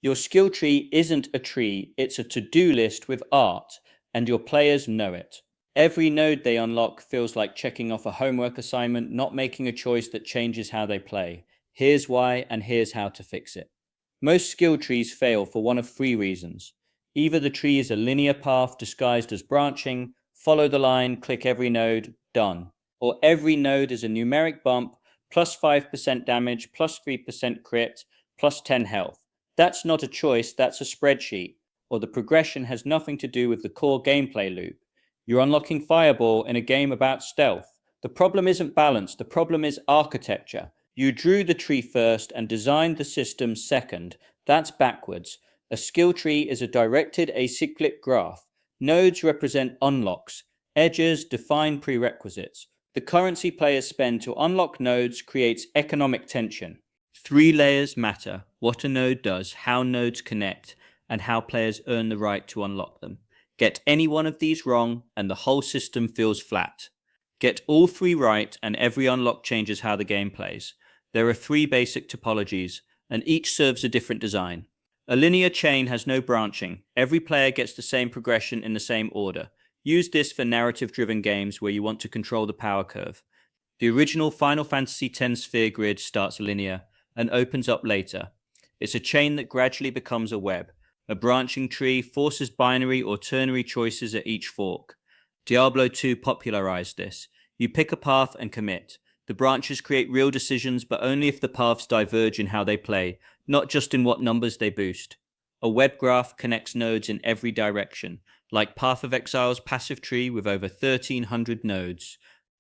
Your skill tree isn't a tree, it's a to-do list with art, and your players know it. Every node they unlock feels like checking off a homework assignment, not making a choice that changes how they play. Here's why, and here's how to fix it. Most skill trees fail for one of three reasons. Either the tree is a linear path disguised as branching, follow the line, click every node, done. Or every node is a numeric bump, plus 5% damage, plus 3% crit, plus 10 health. That's not a choice, that's a spreadsheet. Or the progression has nothing to do with the core gameplay loop. You're unlocking Fireball in a game about stealth. The problem isn't balance, the problem is architecture. You drew the tree first and designed the system second. That's backwards. A skill tree is a directed acyclic graph. Nodes represent unlocks. Edges define prerequisites. The currency players spend to unlock nodes creates economic tension. Three layers matter: what a node does, how nodes connect, and how players earn the right to unlock them. Get any one of these wrong, and the whole system feels flat. Get all three right, and every unlock changes how the game plays. There are three basic topologies, and each serves a different design. A linear chain has no branching. Every player gets the same progression in the same order. Use this for narrative-driven games where you want to control the power curve. The original Final Fantasy X sphere grid starts linear and opens up later. It's a chain that gradually becomes a web. A branching tree forces binary or ternary choices at each fork. Diablo II popularized this. You pick a path and commit. The branches create real decisions, but only if the paths diverge in how they play, not just in what numbers they boost. A web graph connects nodes in every direction, like Path of Exile's passive tree with over 1,300 nodes.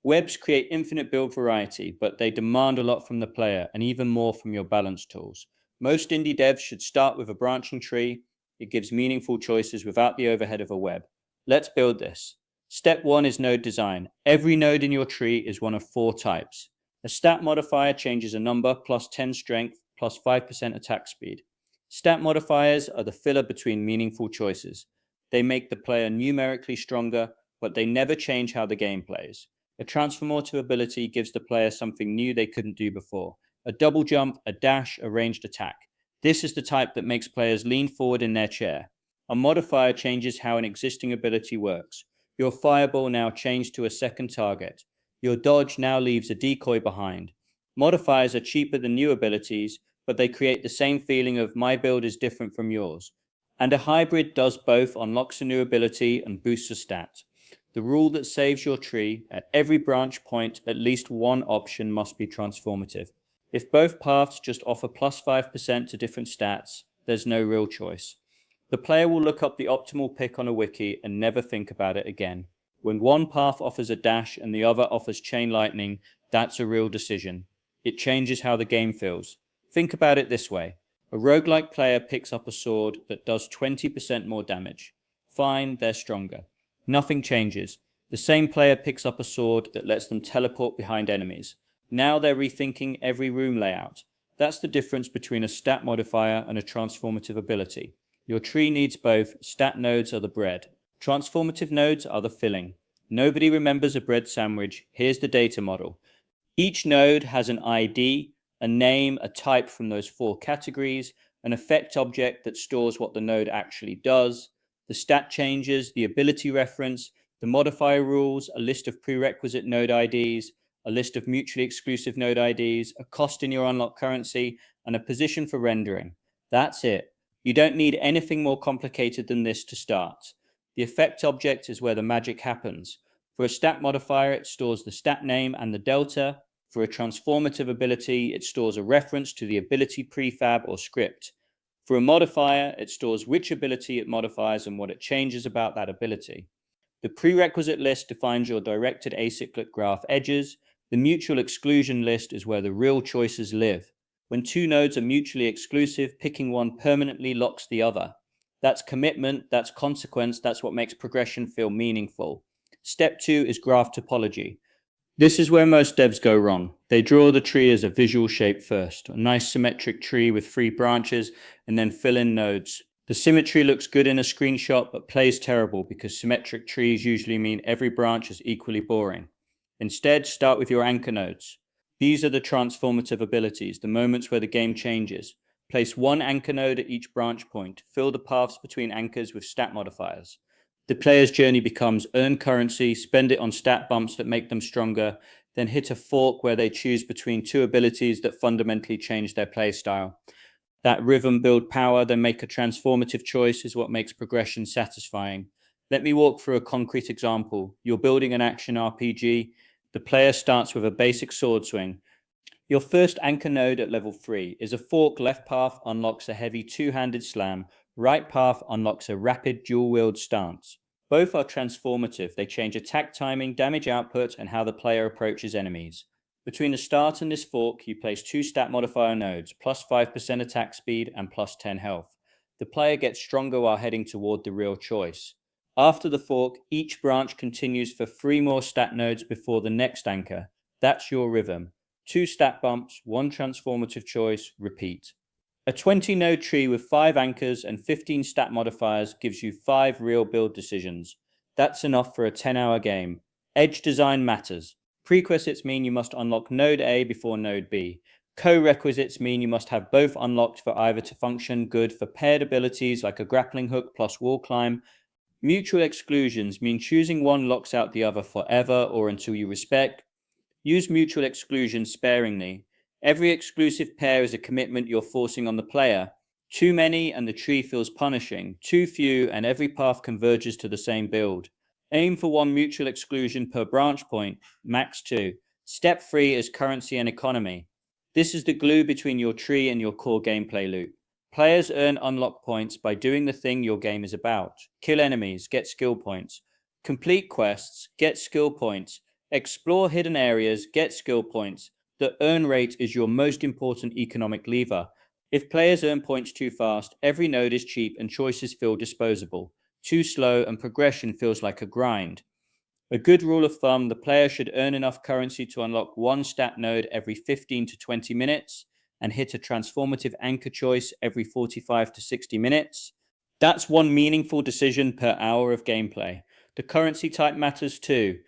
Webs create infinite build variety, but they demand a lot from the player, and even more from your balance tools. Most indie devs should start with a branching tree. It gives meaningful choices without the overhead of a web. Let's build this. Step 1 is node design. Every node in your tree is one of four types. A stat modifier changes a number plus 10 strength plus 5% attack speed. Stat modifiers are the filler between meaningful choices. They make the player numerically stronger, but they never change how the game plays. A transformative ability gives the player something new they couldn't do before. A double jump, a dash, a ranged attack. This is the type that makes players lean forward in their chair. A modifier changes how an existing ability works. Your fireball now changed to a second target. Your dodge now leaves a decoy behind. Modifiers are cheaper than new abilities, but they create the same feeling of my build is different from yours. And a hybrid does both, unlocks a new ability and boosts a stat. The rule that saves your tree: at every branch point, at least one option must be transformative. If both paths just offer plus 5% to different stats, there's no real choice. The player will look up the optimal pick on a wiki and never think about it again. When one path offers a dash and the other offers chain lightning, that's a real decision. It changes how the game feels. Think about it this way. A roguelike player picks up a sword that does 20% more damage. Fine, they're stronger. Nothing changes. The same player picks up a sword that lets them teleport behind enemies. Now they're rethinking every room layout. That's the difference between a stat modifier and a transformative ability. Your tree needs both. Stat nodes are the bread. Transformative nodes are the filling. Nobody remembers a bread sandwich. Here's the data model. Each node has an ID, a name, a type from those four categories, an effect object that stores what the node actually does, the stat changes, the ability reference, the modifier rules, a list of prerequisite node IDs, a list of mutually exclusive node IDs, a cost in your unlock currency, and a position for rendering. That's it. You don't need anything more complicated than this to start. The effect object is where the magic happens. For a stat modifier, it stores the stat name and the delta. For a transformative ability, it stores a reference to the ability prefab or script. For a modifier, it stores which ability it modifies and what it changes about that ability. The prerequisite list defines your directed acyclic graph edges. The mutual exclusion list is where the real choices live. When two nodes are mutually exclusive, picking one permanently locks the other. That's commitment, that's consequence, that's what makes progression feel meaningful. Step 2 is graph topology. This is where most devs go wrong. They draw the tree as a visual shape first, a nice symmetric tree with 3 branches, and then fill in nodes. The symmetry looks good in a screenshot, but plays terrible because symmetric trees usually mean every branch is equally boring. Instead, start with your anchor nodes. These are the transformative abilities, the moments where the game changes. Place one anchor node at each branch point. Fill the paths between anchors with stat modifiers. The player's journey becomes earn currency, spend it on stat bumps that make them stronger, then hit a fork where they choose between two abilities that fundamentally change their playstyle. That rhythm build power, then make a transformative choice is what makes progression satisfying. Let me walk through a concrete example. You're building an action RPG. The player starts with a basic sword swing. Your first anchor node at level 3 is a fork. Left path unlocks a heavy two-handed slam. Right path unlocks a rapid dual-wield stance. Both are transformative. They change attack timing, damage output, and how the player approaches enemies. Between the start and this fork, you place two stat modifier nodes, plus 5% attack speed and plus 10 health. The player gets stronger while heading toward the real choice. After the fork, each branch continues for 3 more stat nodes before the next anchor. That's your rhythm. 2 stat bumps, 1 transformative choice, repeat. A 20 node tree with 5 anchors and 15 stat modifiers gives you 5 real build decisions. That's enough for a 10-hour game. Edge design matters. Prerequisites mean you must unlock node A before node B. Co-requisites mean you must have both unlocked for either to function good for paired abilities like a grappling hook plus wall climb. Mutual exclusions mean choosing one locks out the other forever or until you respect. Use mutual exclusion sparingly. Every exclusive pair is a commitment you're forcing on the player. Too many and the tree feels punishing. Too few and every path converges to the same build. Aim for 1 mutual exclusion per branch point, max 2. Step 3 is currency and economy. This is the glue between your tree and your core gameplay loop. Players earn unlock points by doing the thing your game is about. Kill enemies, get skill points. Complete quests, get skill points. Explore hidden areas, get skill points. The earn rate is your most important economic lever. If players earn points too fast, every node is cheap and choices feel disposable. Too slow and progression feels like a grind. A good rule of thumb, the player should earn enough currency to unlock 1 stat node every 15 to 20 minutes and hit a transformative anchor choice every 45 to 60 minutes. That's 1 meaningful decision per hour of gameplay. The currency type matters too.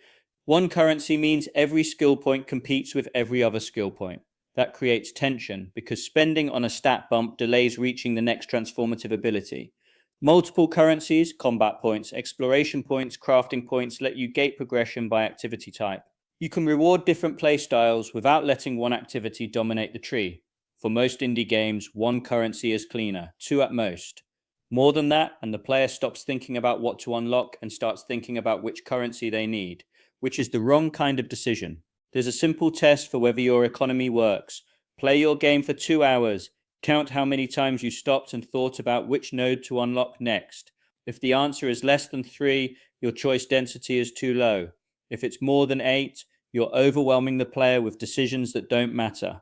1 currency means every skill point competes with every other skill point. That creates tension because spending on a stat bump delays reaching the next transformative ability. Multiple currencies, combat points, exploration points, crafting points let you gate progression by activity type. You can reward different playstyles without letting one activity dominate the tree. For most indie games, 1 currency is cleaner, 2 at most. More than that, and the player stops thinking about what to unlock and starts thinking about which currency they need, which is the wrong kind of decision. There's a simple test for whether your economy works. Play your game for 2 hours. Count how many times you stopped and thought about which node to unlock next. If the answer is less than 3, your choice density is too low. If it's more than 8, you're overwhelming the player with decisions that don't matter.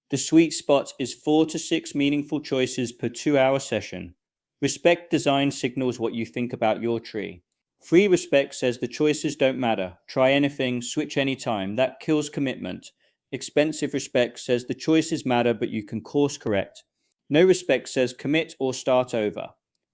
The sweet spot is 4 to 6 meaningful choices per 2-hour session. Respect design signals what you think about your tree. Free respect says the choices don't matter. Try anything, switch anytime. That kills commitment. Expensive respect says the choices matter, but you can course correct. No respect says commit or start over.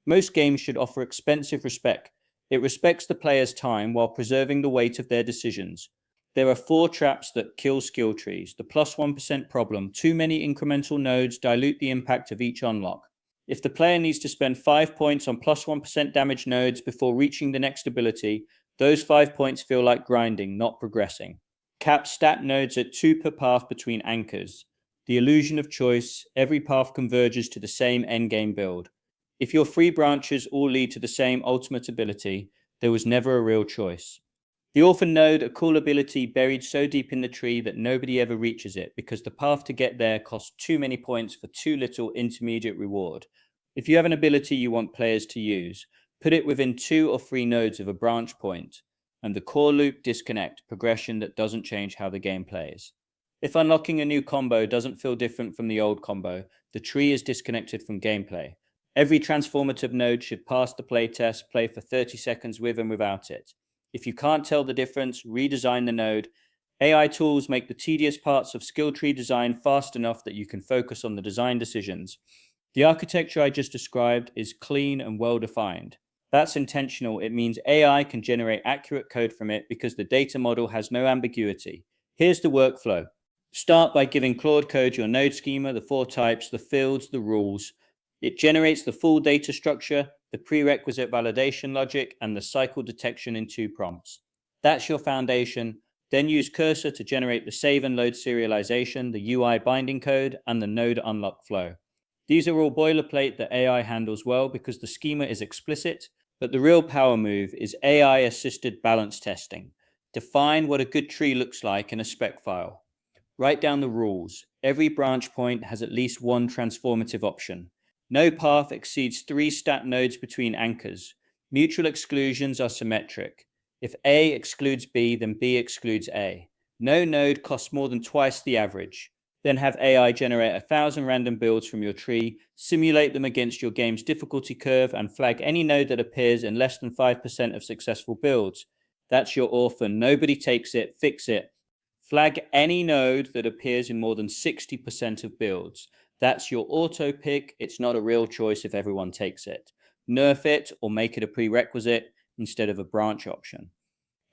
Most games should offer expensive respect. It respects the player's time while preserving the weight of their decisions. There are 4 traps that kill skill trees. The plus 1% problem. Too many incremental nodes dilute the impact of each unlock. If the player needs to spend 5 points on plus 1% damage nodes before reaching the next ability, those 5 points feel like grinding, not progressing. Cap stat nodes at 2 per path between anchors. The illusion of choice, every path converges to the same endgame build. If your 3 branches all lead to the same ultimate ability, there was never a real choice. The orphan node, a cool ability buried so deep in the tree that nobody ever reaches it because the path to get there costs too many points for too little intermediate reward. If you have an ability you want players to use, put it within 2 or 3 nodes of a branch point, and the core loop disconnect, progression that doesn't change how the game plays. If unlocking a new combo doesn't feel different from the old combo, the tree is disconnected from gameplay. Every transformative node should pass the playtest, play for 30 seconds with and without it. If you can't tell the difference, redesign the node. AI tools make the tedious parts of skill tree design fast enough that you can focus on the design decisions. The architecture I just described is clean and well-defined. That's intentional. It means AI can generate accurate code from it because the data model has no ambiguity. Here's the workflow. Start by giving Claude Code your node schema, the 4 types, the fields, the rules. It generates the full data structure, the prerequisite validation logic, and the cycle detection in 2 prompts. That's your foundation. Then use Cursor to generate the save and load serialization, the UI binding code, and the node unlock flow. These are all boilerplate that AI handles well because the schema is explicit, but the real power move is AI-assisted balance testing. Define what a good tree looks like in a spec file. Write down the rules. Every branch point has at least one transformative option. No path exceeds 3 stat nodes between anchors. Mutual exclusions are symmetric. If A excludes B, then B excludes A. No node costs more than twice the average. Then have AI generate 1,000 random builds from your tree, simulate them against your game's difficulty curve, and flag any node that appears in less than 5% of successful builds. That's your orphan. Nobody takes it. Fix it. Flag any node that appears in more than 60% of builds. That's your auto pick. It's not a real choice if everyone takes it. Nerf it or make it a prerequisite instead of a branch option.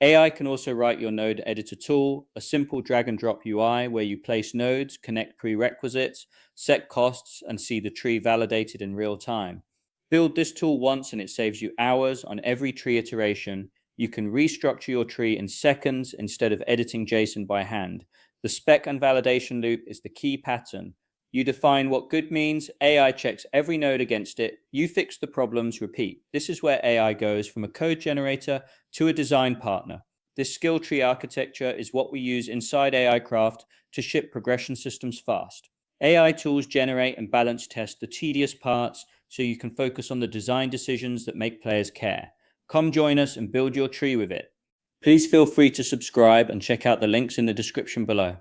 AI can also write your node editor tool, a simple drag and drop UI where you place nodes, connect prerequisites, set costs, and see the tree validated in real time. Build this tool once and it saves you hours on every tree iteration. You can restructure your tree in seconds instead of editing JSON by hand. The spec and validation loop is the key pattern. You define what good means, AI checks every node against it, you fix the problems, repeat. This is where AI goes from a code generator to a design partner. This skill tree architecture is what we use inside AI Craft to ship progression systems fast. AI tools generate and balance test the tedious parts so you can focus on the design decisions that make players care. Come join us and build your tree with it. Please feel free to subscribe and check out the links in the description below.